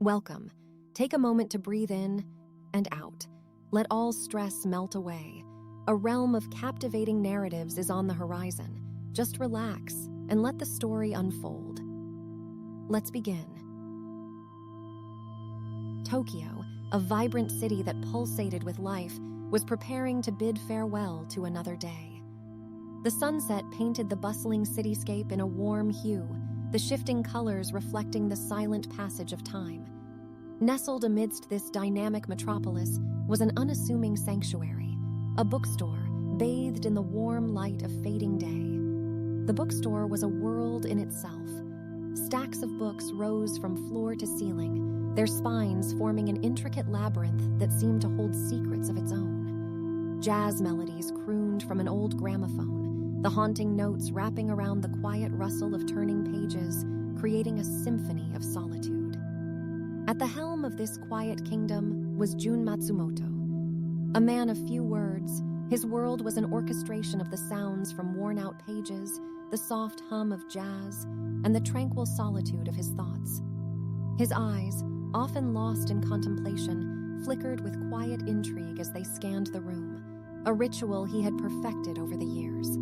Welcome. Take a moment to breathe in and out. Let all stress melt away. A realm of captivating narratives is on the horizon. Just relax and let the story unfold. Let's begin. Tokyo, a vibrant city that pulsated with life, was preparing to bid farewell to another day. The sunset painted the bustling cityscape in a warm hue, the shifting colors reflecting the silent passage of time. Nestled amidst this dynamic metropolis was an unassuming sanctuary, a bookstore bathed in the warm light of fading day. The bookstore was a world in itself. Stacks of books rose from floor to ceiling, their spines forming an intricate labyrinth that seemed to hold secrets of its own. Jazz melodies crooned from an old gramophone, the haunting notes wrapping around the quiet rustle of turning pages, creating a symphony of solitude. At the helm of this quiet kingdom was Jun Matsumoto. A man of few words, his world was an orchestration of the sounds from worn-out pages, the soft hum of jazz, and the tranquil solitude of his thoughts. His eyes, often lost in contemplation, flickered with quiet intrigue as they scanned the room, a ritual he had perfected over the years.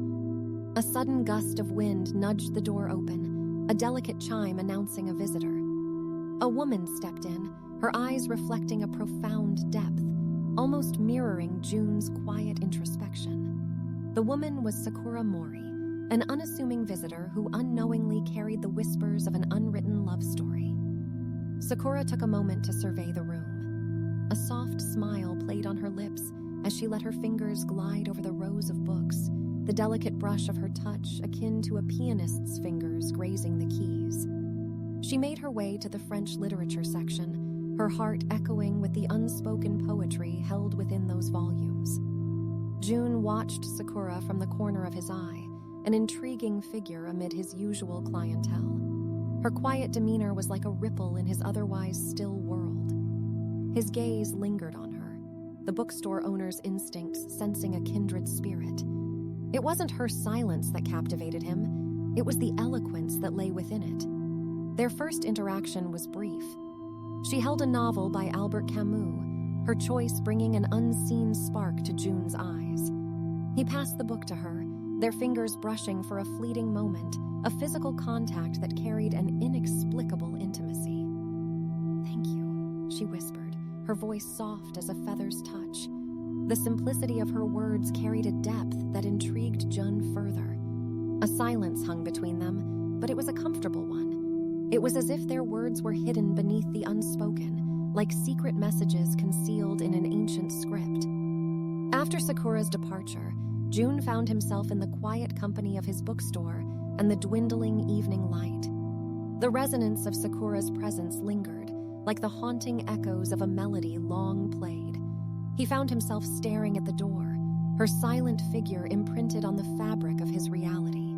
A sudden gust of wind nudged the door open, a delicate chime announcing a visitor. A woman stepped in, her eyes reflecting a profound depth, almost mirroring Jun's quiet introspection. The woman was Sakura Mori, an unassuming visitor who unknowingly carried the whispers of an unwritten love story. Sakura took a moment to survey the room. A soft smile played on her lips as she let her fingers glide over the rows of books, the delicate brush of her touch akin to a pianist's fingers grazing the keys. She made her way to the French literature section, her heart echoing with the unspoken poetry held within those volumes. Jun watched Sakura from the corner of his eye, an intriguing figure amid his usual clientele. Her quiet demeanor was like a ripple in his otherwise still world. His gaze lingered on her, the bookstore owner's instincts sensing a kindred spirit. It wasn't her silence that captivated him, it was the eloquence that lay within it. Their first interaction was brief. She held a novel by Albert Camus, her choice bringing an unseen spark to Jun's eyes. He passed the book to her, their fingers brushing for a fleeting moment, a physical contact that carried an inexplicable intimacy. "Thank you," she whispered, her voice soft as a feather's touch. The simplicity of her words carried a depth that intrigued Jun further. A silence hung between them, but it was a comfortable one. It was as if their words were hidden beneath the unspoken, like secret messages concealed in an ancient script. After Sakura's departure, Jun found himself in the quiet company of his bookstore and the dwindling evening light. The resonance of Sakura's presence lingered, like the haunting echoes of a melody long played. He found himself staring at the door, her silent figure imprinted on the fabric of his reality.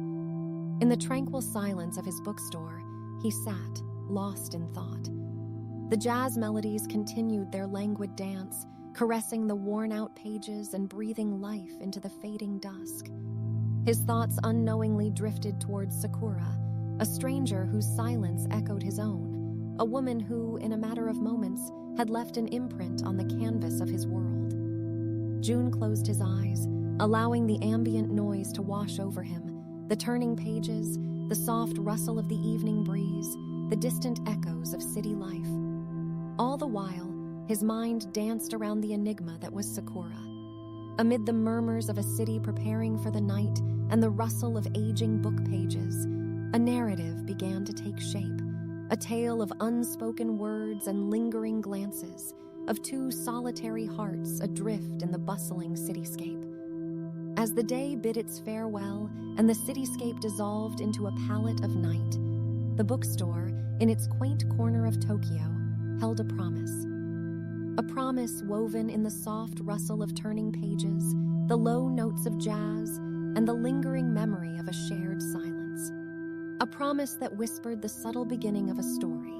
In the tranquil silence of his bookstore, he sat, lost in thought. The jazz melodies continued their languid dance, caressing the worn-out pages and breathing life into the fading dusk. His thoughts unknowingly drifted towards Sakura, a stranger whose silence echoed his own, a woman who, in a matter of moments, had left an imprint on the canvas of his world. Jun closed his eyes, allowing the ambient noise to wash over him, the turning pages, the soft rustle of the evening breeze, the distant echoes of city life. All the while, his mind danced around the enigma that was Sakura. Amid the murmurs of a city preparing for the night and the rustle of aging book pages, a narrative began to take shape, a tale of unspoken words and lingering glances, of two solitary hearts adrift in the bustling cityscape. As the day bid its farewell and the cityscape dissolved into a palette of night, the bookstore, in its quaint corner of Tokyo, held a promise. A promise woven in the soft rustle of turning pages, the low notes of jazz, and the lingering memory of a shared silence. A promise that whispered the subtle beginning of a story,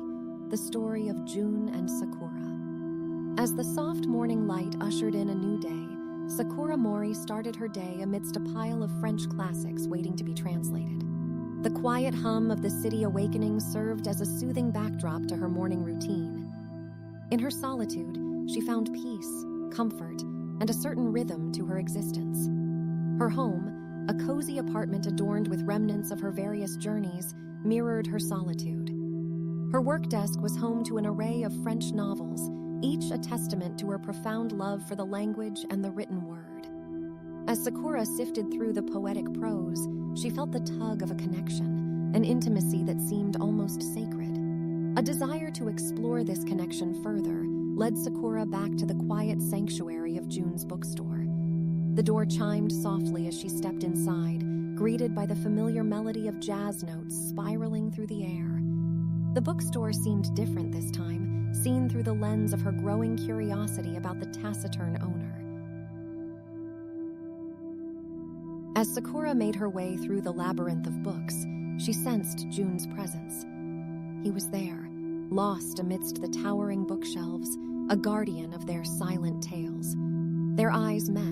the story of Jun and Sakura. As the soft morning light ushered in a new day, Sakura Mori started her day amidst a pile of French classics waiting to be translated. The quiet hum of the city awakening served as a soothing backdrop to her morning routine. In her solitude, she found peace, comfort, and a certain rhythm to her existence. Her home, a cozy apartment adorned with remnants of her various journeys, mirrored her solitude. Her work desk was home to an array of French novels, each a testament to her profound love for the language and the written word. As Sakura sifted through the poetic prose, she felt the tug of a connection, an intimacy that seemed almost sacred. A desire to explore this connection further led Sakura back to the quiet sanctuary of June's bookstore. The door chimed softly as she stepped inside, greeted by the familiar melody of jazz notes spiraling through the air. The bookstore seemed different this time, seen through the lens of her growing curiosity about the taciturn owner. As Sakura made her way through the labyrinth of books, she sensed June's presence. He was there, lost amidst the towering bookshelves, a guardian of their silent tales. Their eyes met,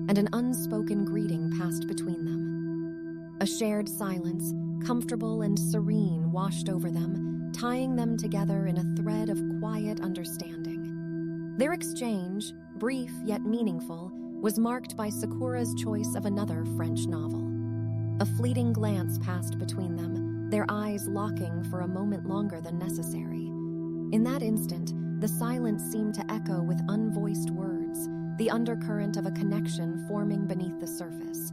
and an unspoken greeting passed between them. A shared silence, comfortable and serene, washed over them, tying them together in a thread of quiet understanding. Their exchange, brief yet meaningful, was marked by Sakura's choice of another French novel. A fleeting glance passed between them, their eyes locking for a moment longer than necessary. In that instant, the silence seemed to echo with unvoiced words, the undercurrent of a connection forming beneath the surface.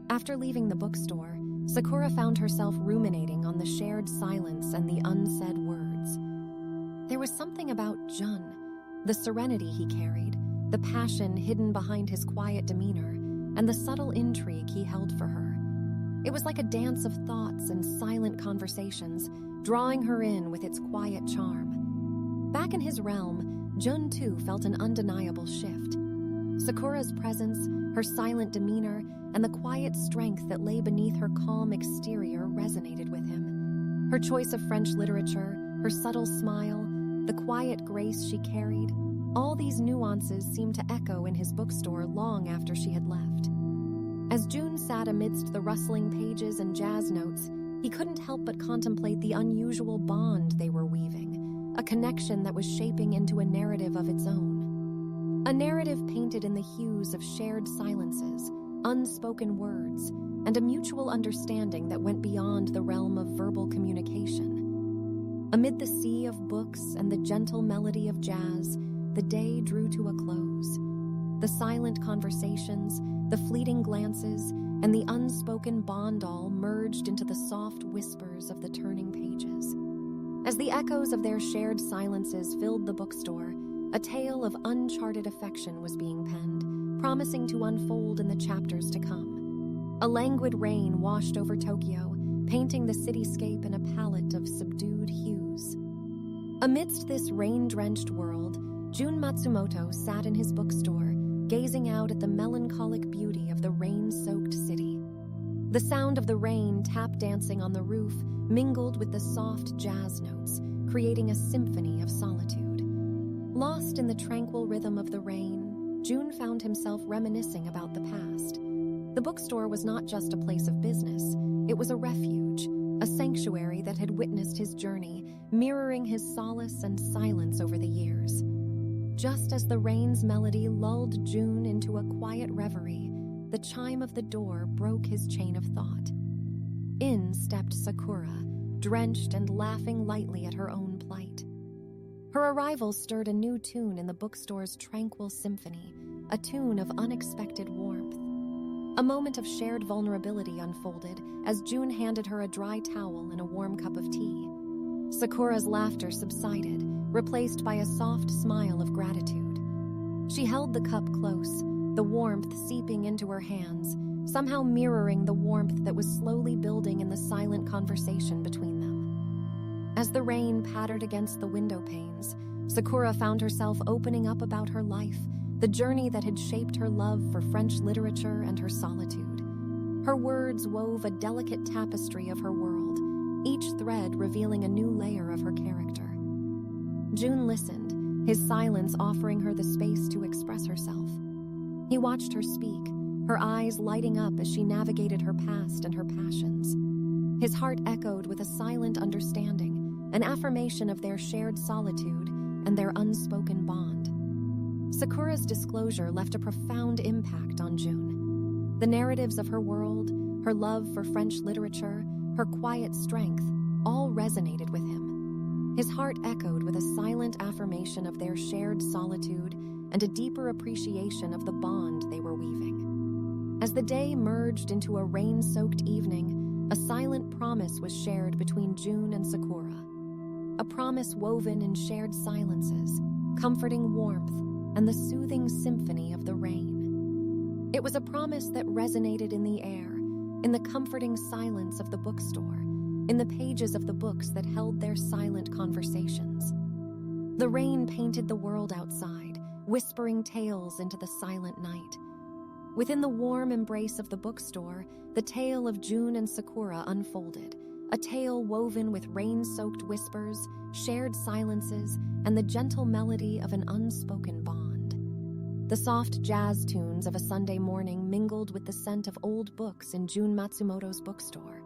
After leaving the bookstore, Sakura found herself ruminating on the shared silence and the unsaid words. There was something about Jun, the serenity he carried, the passion hidden behind his quiet demeanor, and the subtle intrigue he held for her. It was like a dance of thoughts and silent conversations, drawing her in with its quiet charm. Back in his realm, Jun too felt an undeniable shift. Sakura's presence, her silent demeanor, and the quiet strength that lay beneath her calm exterior resonated with him. Her choice of French literature, her subtle smile, the quiet grace she carried, all these nuances seemed to echo in his bookstore long after she had left. As June sat amidst the rustling pages and jazz notes, he couldn't help but contemplate the unusual bond they were weaving, a connection that was shaping into a narrative of its own. A narrative painted in the hues of shared silences, unspoken words, and a mutual understanding that went beyond the realm of verbal communication. Amid the sea of books and the gentle melody of jazz, the day drew to a close. The silent conversations, the fleeting glances, and the unspoken bond all merged into the soft whispers of the turning pages. As the echoes of their shared silences filled the bookstore, a tale of uncharted affection was being penned, promising to unfold in the chapters to come. A languid rain washed over Tokyo, painting the cityscape in a palette of subdued hues. Amidst this rain-drenched world, Jun Matsumoto sat in his bookstore, gazing out at the melancholic beauty of the rain-soaked city. The sound of the rain tap-dancing on the roof mingled with the soft jazz notes, creating a symphony of solitude. Lost in the tranquil rhythm of the rain, Jun found himself reminiscing about the past. The bookstore was not just a place of business, it was a refuge, a sanctuary that had witnessed his journey, mirroring his solace and silence over the years. Just as the rain's melody lulled June into a quiet reverie, the chime of the door broke his chain of thought. In stepped Sakura, drenched and laughing lightly at her own plight. Her arrival stirred a new tune in the bookstore's tranquil symphony, a tune of unexpected warmth. A moment of shared vulnerability unfolded as June handed her a dry towel and a warm cup of tea. Sakura's laughter subsided, replaced by a soft smile of gratitude. She held the cup close, the warmth seeping into her hands, somehow mirroring the warmth that was slowly building in the silent conversation between them. As the rain pattered against the window panes, Sakura found herself opening up about her life, the journey that had shaped her love for French literature and her solitude. Her words wove a delicate tapestry of her world, each thread revealing a new layer of her character. June listened, his silence offering her the space to express herself. He watched her speak, her eyes lighting up as she navigated her past and her passions. His heart echoed with a silent understanding, an affirmation of their shared solitude and their unspoken bond. Sakura's disclosure left a profound impact on June. The narratives of her world, her love for French literature, her quiet strength, all resonated with him. His heart echoed with a silent affirmation of their shared solitude and a deeper appreciation of the bond they were weaving. As the day merged into a rain-soaked evening, a silent promise was shared between June and Sakura. A promise woven in shared silences, comforting warmth, and the soothing symphony of the rain. It was a promise that resonated in the air, in the comforting silence of the bookstore, in the pages of the books that held their silent conversations. The rain painted the world outside, whispering tales into the silent night. Within the warm embrace of the bookstore, the tale of June and Sakura unfolded, a tale woven with rain-soaked whispers, shared silences, and the gentle melody of an unspoken bond. The soft jazz tunes of a Sunday morning mingled with the scent of old books in Jun Matsumoto's bookstore.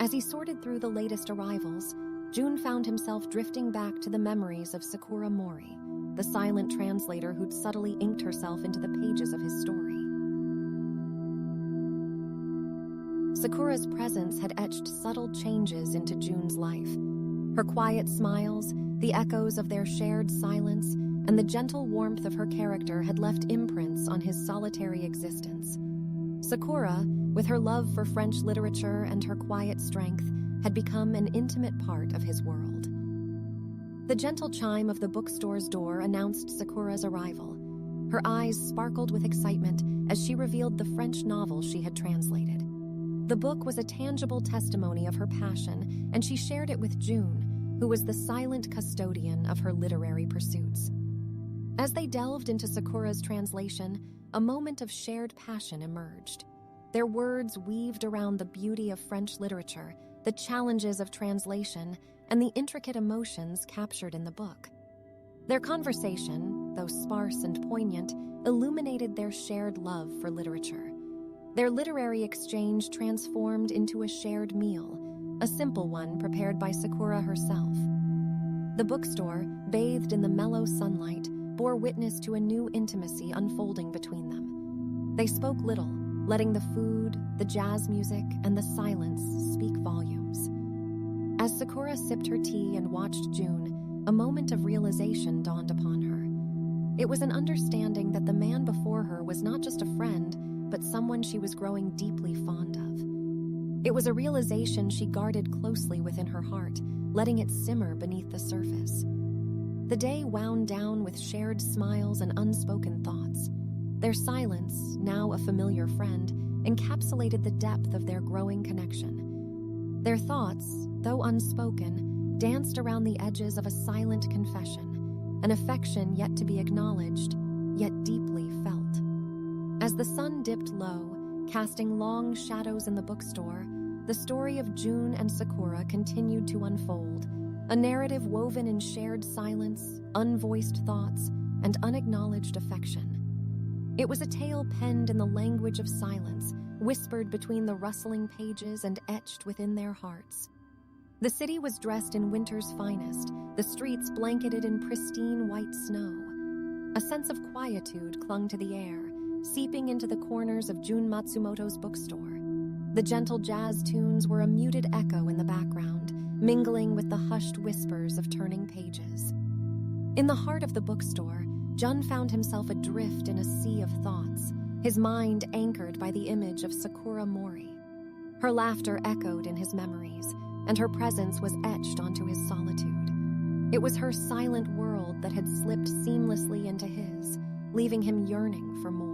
As he sorted through the latest arrivals, Jun found himself drifting back to the memories of Sakura Mori, the silent translator who'd subtly inked herself into the pages of his story. Sakura's presence had etched subtle changes into Jun's life. Her quiet smiles, the echoes of their shared silence, and the gentle warmth of her character had left imprints on his solitary existence. Sakura, with her love for French literature and her quiet strength, had become an intimate part of his world. The gentle chime of the bookstore's door announced Sakura's arrival. Her eyes sparkled with excitement as she revealed the French novel she had translated. The book was a tangible testimony of her passion, and she shared it with June, who was the silent custodian of her literary pursuits. As they delved into Sakura's translation, a moment of shared passion emerged. Their words weaved around the beauty of French literature, the challenges of translation, and the intricate emotions captured in the book. Their conversation, though sparse and poignant, illuminated their shared love for literature. Their literary exchange transformed into a shared meal, a simple one prepared by Sakura herself. The bookstore, bathed in the mellow sunlight, bore witness to a new intimacy unfolding between them. They spoke little, letting the food, the jazz music, and the silence speak volumes. As Sakura sipped her tea and watched June, a moment of realization dawned upon her. It was an understanding that the man before her was not just a friend, but someone she was growing deeply fond of. It was a realization she guarded closely within her heart, letting it simmer beneath the surface. The day wound down with shared smiles and unspoken thoughts. Their silence, now a familiar friend, encapsulated the depth of their growing connection. Their thoughts, though unspoken, danced around the edges of a silent confession, an affection yet to be acknowledged, yet deeply felt. As the sun dipped low, casting long shadows in the bookstore, the story of June and Sakura continued to unfold, a narrative woven in shared silence, unvoiced thoughts, and unacknowledged affection. It was a tale penned in the language of silence, whispered between the rustling pages and etched within their hearts. The city was dressed in winter's finest, the streets blanketed in pristine white snow. A sense of quietude clung to the air, seeping into the corners of Jun Matsumoto's bookstore. The gentle jazz tunes were a muted echo in the background, mingling with the hushed whispers of turning pages. In the heart of the bookstore, Jun found himself adrift in a sea of thoughts, his mind anchored by the image of Sakura Mori. Her laughter echoed in his memories, and her presence was etched onto his solitude. It was her silent world that had slipped seamlessly into his, leaving him yearning for more.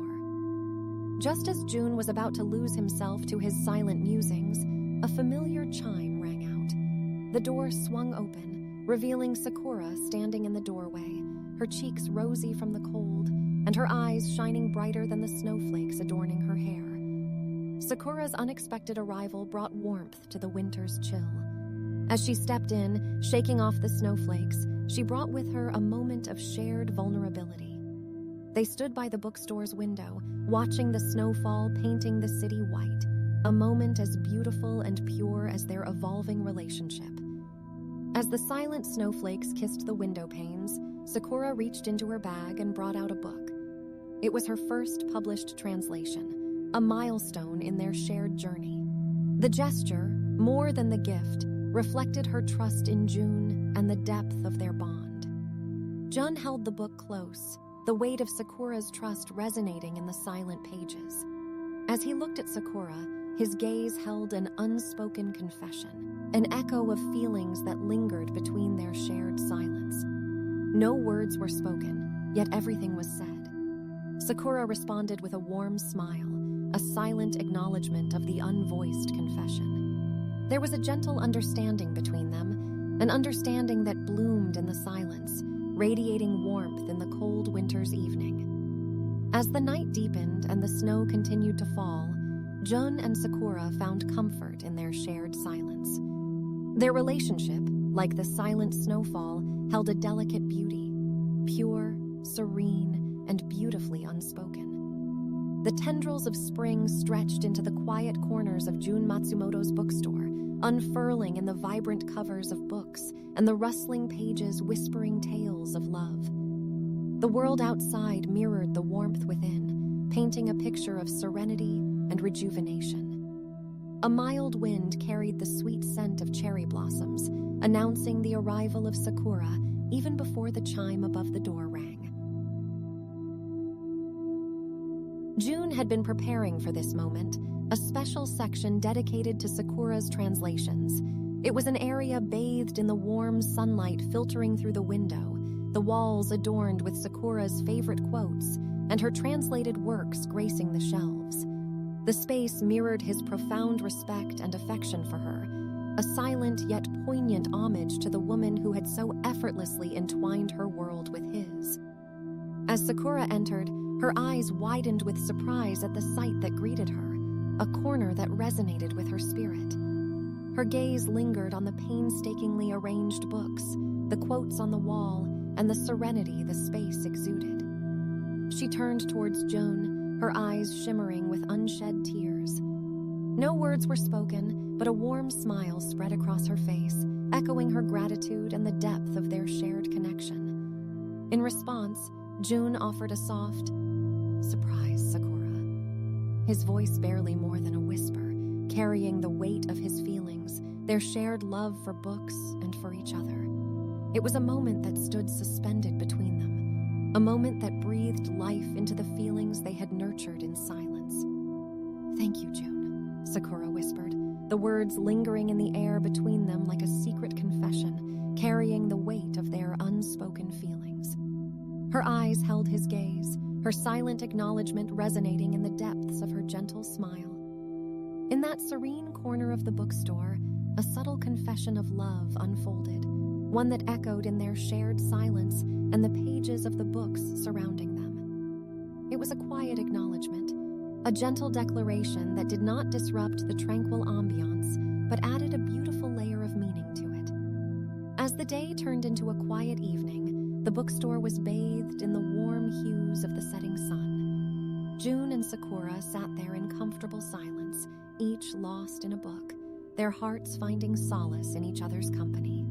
Just as June was about to lose himself to his silent musings, a familiar chime rang out. The door swung open, revealing Sakura standing in the doorway, her cheeks rosy from the cold, and her eyes shining brighter than the snowflakes adorning her hair. Sakura's unexpected arrival brought warmth to the winter's chill. As she stepped in, shaking off the snowflakes, she brought with her a moment of shared vulnerability. They stood by the bookstore's window, watching the snowfall painting the city white, a moment as beautiful and pure as their evolving relationship. As the silent snowflakes kissed the window panes, Sakura reached into her bag and brought out a book. It was her first published translation, a milestone in their shared journey. The gesture, more than the gift, reflected her trust in June and the depth of their bond. Jun held the book close, the weight of Sakura's trust resonating in the silent pages. As he looked at Sakura, his gaze held an unspoken confession, an echo of feelings that lingered between their shared silence. No words were spoken, yet everything was said. Sakura responded with a warm smile, a silent acknowledgement of the unvoiced confession. There was a gentle understanding between them, an understanding that bloomed in the silence, radiating warmth in the cold winter's evening. As the night deepened and the snow continued to fall, Jun and Sakura found comfort in their shared silence. Their relationship, like the silent snowfall, held a delicate beauty, pure, serene, and beautifully unspoken. The tendrils of spring stretched into the quiet corners of Jun Matsumoto's bookstore, unfurling in the vibrant covers of books and the rustling pages whispering tales of love. The world outside mirrored the warmth within, painting a picture of serenity and rejuvenation. A mild wind carried the sweet scent of cherry blossoms, announcing the arrival of Sakura even before the chime above the door rang. June had been preparing for this moment, a special section dedicated to Sakura's translations. It was an area bathed in the warm sunlight filtering through the window, the walls adorned with Sakura's favorite quotes, and her translated works gracing the shelves. The space mirrored his profound respect and affection for her, a silent yet poignant homage to the woman who had so effortlessly entwined her world with his. As Sakura entered, her eyes widened with surprise at the sight that greeted her, a corner that resonated with her spirit. Her gaze lingered on the painstakingly arranged books, the quotes on the wall, and the serenity the space exuded. She turned towards June, her eyes shimmering with unshed tears. No words were spoken, but a warm smile spread across her face, echoing her gratitude and the depth of their shared connection. In response, June offered a soft, "Surprise, Sakura," his voice barely more than a whisper, carrying the weight of his feelings, their shared love for books and for each other. It was a moment that stood suspended between them, a moment that breathed life into the feelings they had nurtured in silence. "Thank you, June," Sakura whispered, the words lingering in the air between them like a secret confession, carrying the weight of their unspoken feelings. Her eyes held his gaze, her silent acknowledgement resonating in the depths of her gentle smile. In that serene corner of the bookstore, a subtle confession of love unfolded, one that echoed in their shared silence and the pages of the books surrounding them. It was a quiet acknowledgement, a gentle declaration that did not disrupt the tranquil ambiance, but added a beautiful layer of meaning to it. As the day turned into a quiet evening, the bookstore was bathed in the warm hues of the setting sun. June and Sakura sat there in comfortable silence, each lost in a book, their hearts finding solace in each other's company.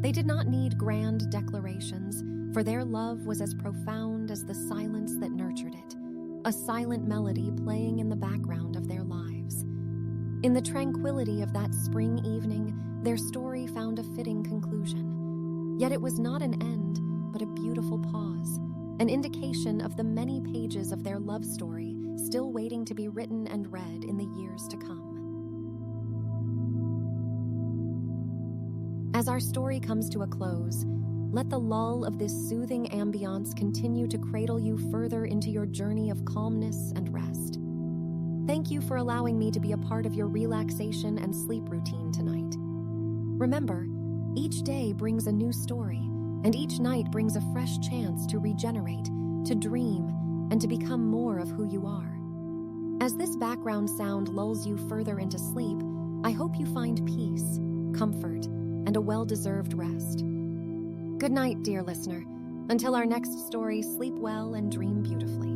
They did not need grand declarations, for their love was as profound as the silence that nurtured it, a silent melody playing in the background of their lives. In the tranquility of that spring evening, their story found a fitting conclusion. Yet it was not an end, but a beautiful pause, an indication of the many pages of their love story still waiting to be written and read in the years to come. As our story comes to a close, let the lull of this soothing ambiance continue to cradle you further into your journey of calmness and rest. Thank you for allowing me to be a part of your relaxation and sleep routine tonight. Remember, each day brings a new story, and each night brings a fresh chance to regenerate, to dream, and to become more of who you are. As this background sound lulls you further into sleep, I hope you find peace, comfort, and a well-deserved rest. Good night, dear listener. Until our next story, sleep well and dream beautifully.